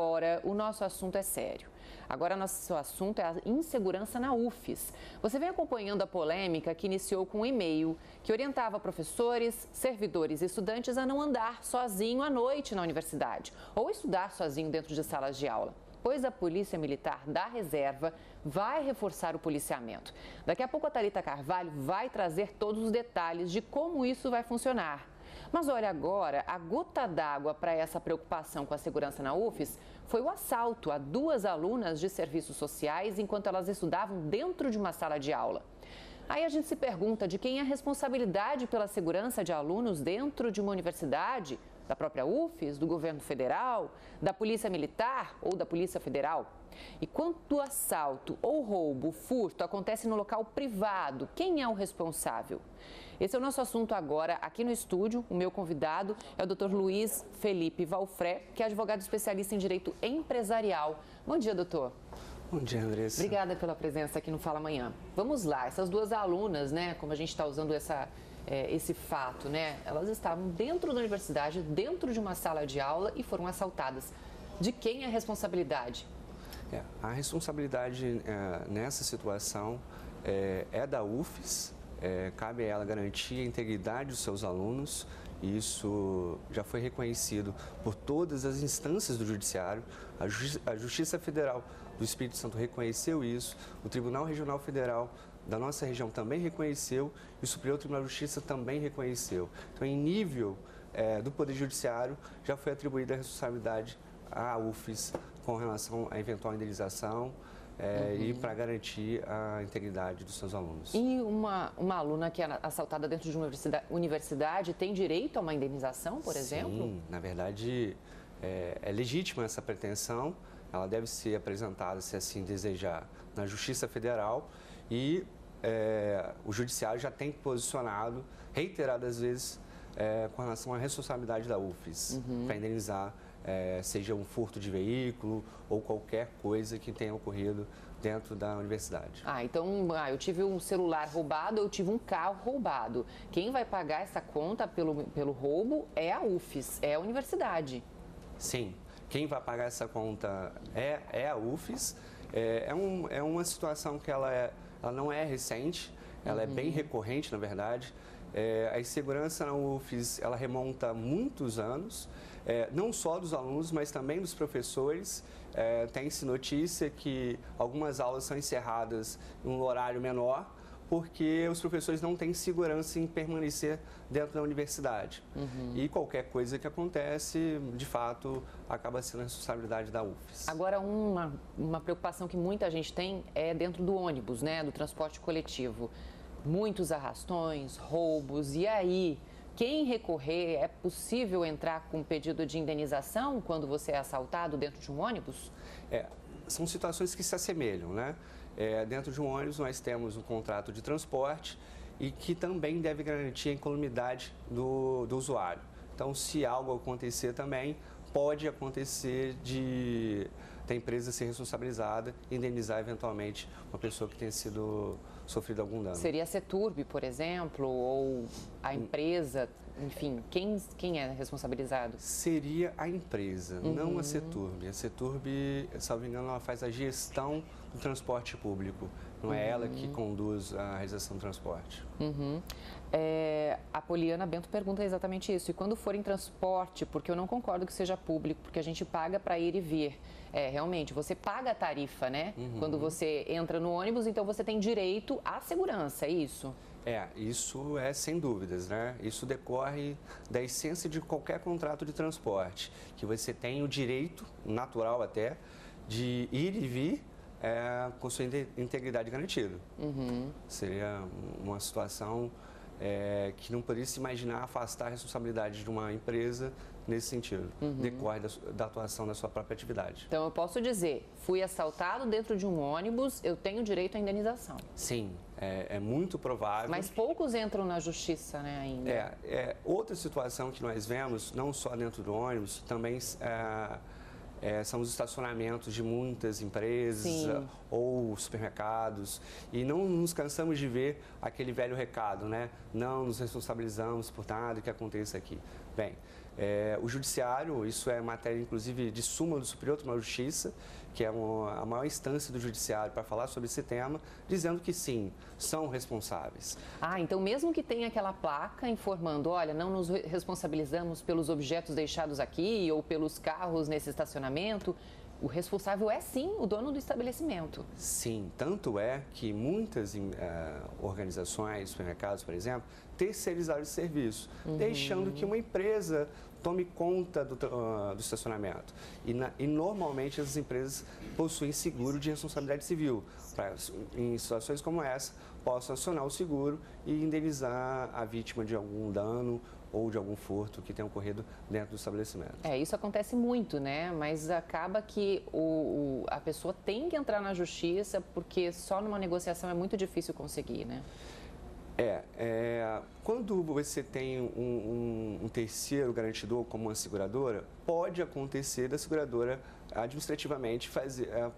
Agora, o nosso assunto é sério. Agora, nosso assunto é a insegurança na UFES. Você vem acompanhando a polêmica que iniciou com um e-mail que orientava professores, servidores e estudantes a não andar sozinho à noite na universidade ou estudar sozinho dentro de salas de aula, pois a Polícia Militar da Reserva vai reforçar o policiamento. Daqui a pouco a Thalita Carvalho vai trazer todos os detalhes de como isso vai funcionar. Mas olha, agora, a gota d'água para essa preocupação com a segurança na UFES foi o assalto a 2 alunas de serviços sociais enquanto elas estudavam dentro de uma sala de aula. Aí a gente se pergunta de quem é a responsabilidade pela segurança de alunos dentro de uma universidade, da própria UFES, do governo federal, da Polícia Militar ou da Polícia Federal? E quando o assalto ou roubo, furto acontece no local privado, quem é o responsável? Esse é o nosso assunto agora aqui no estúdio. O meu convidado é o Dr. Luiz Felipe Valfré, que é advogado especialista em direito empresarial. Bom dia, doutor. Bom dia, Andressa. Obrigada pela presença aqui no Fala Amanhã. Vamos lá, essas 2 alunas, né, como a gente está usando esse fato, né, elas estavam dentro da universidade, dentro de uma sala de aula e foram assaltadas. De quem é a responsabilidade? A responsabilidade nessa situação é da UFES, cabe a ela garantir a integridade dos seus alunos. Isso já foi reconhecido por todas as instâncias do Judiciário. A Justiça Federal do Espírito Santo reconheceu isso, o Tribunal Regional Federal da nossa região também reconheceu e o Superior Tribunal de Justiça também reconheceu. Então, em nível do Poder Judiciário, já foi atribuída a responsabilidade à UFES com relação à eventual indenização e para garantir a integridade dos seus alunos. E uma aluna que é assaltada dentro de uma universidade tem direito a uma indenização, por exemplo? Sim, na verdade é legítima essa pretensão, ela deve ser apresentada, se assim desejar, na Justiça Federal e o Judiciário já tem posicionado reiteradas vezes com relação à responsabilidade da UFES para indenizar, seja um furto de veículo ou qualquer coisa que tenha ocorrido dentro da universidade. Então eu tive um celular roubado, eu tive um carro roubado. Quem vai pagar essa conta pelo roubo é a UFES, é a universidade. Sim, quem vai pagar essa conta é a UFES. É uma situação que ela não é recente, ela é bem recorrente, na verdade. A insegurança na UFES, ela remonta a muitos anos, não só dos alunos, mas também dos professores. Tem-se notícia que algumas aulas são encerradas em um horário menor, porque os professores não têm segurança em permanecer dentro da universidade. E qualquer coisa que acontece, de fato, acaba sendo a responsabilidade da UFES. Agora, uma preocupação que muita gente tem é dentro do ônibus, né, do transporte coletivo. Muitos arrastões, roubos, e aí, quem recorrer, é possível entrar com pedido de indenização quando você é assaltado dentro de um ônibus? São situações que se assemelham, né? Dentro de um ônibus nós temos um contrato de transporte e que também deve garantir a incolumidade do usuário. Então, se algo acontecer também, pode acontecer da empresa ser responsabilizada e indenizar eventualmente uma pessoa que tenha sofrido algum dano. Seria a Ceturb, por exemplo, ou a empresa, enfim, quem é responsabilizado? Seria a empresa, não a Ceturb. A Ceturb, salvo engano, ela faz a gestão do transporte público, não é ela que conduz a realização do transporte. A Poliana Bento pergunta exatamente isso. E quando for em transporte, porque eu não concordo que seja público, porque a gente paga para ir e vir. Realmente, você paga a tarifa, né? Quando você entra no ônibus, então você tem direito à segurança, é isso? Isso é sem dúvidas, né? Isso decorre da essência de qualquer contrato de transporte, que você tem o direito, natural até, de ir e vir com sua integridade garantida. Seria uma situação que não poderia se imaginar afastar a responsabilidade de uma empresa nesse sentido. Decorre da atuação da sua própria atividade. Então eu posso dizer, fui assaltado dentro de um ônibus, eu tenho direito à indenização. Sim, é muito provável. Mas poucos entram na justiça, né, ainda. Outra situação que nós vemos, não só dentro do ônibus, também são os estacionamentos de muitas empresas ou supermercados, e não nos cansamos de ver aquele velho recado, né? Não nos responsabilizamos por nada que aconteça aqui. Bem, O judiciário, isso é matéria inclusive de súmula do Superior Tribunal de Justiça, que é a maior instância do judiciário para falar sobre esse tema, dizendo que sim, são responsáveis. Então mesmo que tenha aquela placa informando, olha, não nos responsabilizamos pelos objetos deixados aqui ou pelos carros nesse estacionamento, o responsável é sim o dono do estabelecimento. Sim, tanto é que muitas organizações, supermercados, por exemplo, terceirizaram esse serviço, deixando que uma empresa tome conta do estacionamento. E normalmente as empresas possuem seguro de responsabilidade civil, para, em situações como essa, possam acionar o seguro e indenizar a vítima de algum dano ou de algum furto que tenha ocorrido dentro do estabelecimento. Isso acontece muito, né? Mas acaba que a pessoa tem que entrar na justiça porque só numa negociação é muito difícil conseguir, né? Quando você tem um terceiro garantidor, como uma seguradora, pode acontecer da seguradora administrativamente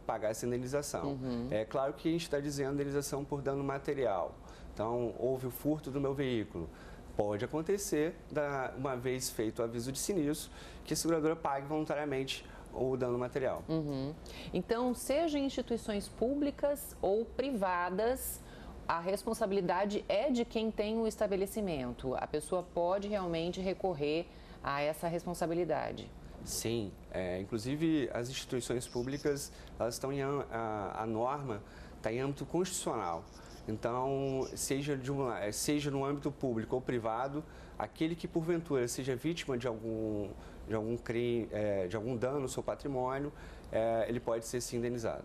pagar essa indenização. É claro que a gente está dizendo indenização por dano material. Então, houve o furto do meu veículo. Pode acontecer, uma vez feito o aviso de sinistro, que a seguradora pague voluntariamente o dano material. Então, seja em instituições públicas ou privadas, a responsabilidade é de quem tem o estabelecimento. A pessoa pode realmente recorrer a essa responsabilidade. Sim, inclusive as instituições públicas, elas estão a norma está em âmbito constitucional. Então, seja no âmbito público ou privado, aquele que porventura seja vítima de algum crime, de algum dano no seu patrimônio, ele pode ser sim indenizado.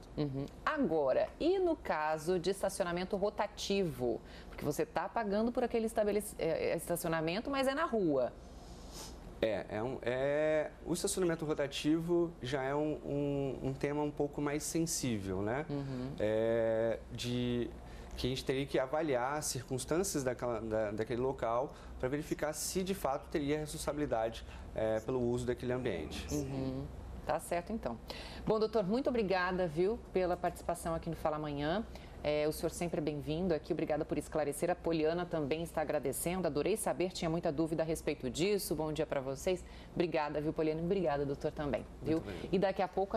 Agora, e no caso de estacionamento rotativo? Porque você está pagando por aquele estacionamento, mas é na rua. O estacionamento rotativo já é um tema um pouco mais sensível, né? Que a gente teria que avaliar as circunstâncias daquele local para verificar se de fato teria responsabilidade pelo uso daquele ambiente. Tá certo, então. Bom, doutor, muito obrigada, viu, pela participação aqui no Fala Amanhã. O senhor sempre é bem-vindo aqui, obrigada por esclarecer. A Poliana também está agradecendo, adorei saber, tinha muita dúvida a respeito disso. Bom dia para vocês. Obrigada, viu, Poliana? Obrigada, doutor, também, viu? E daqui a pouco a gente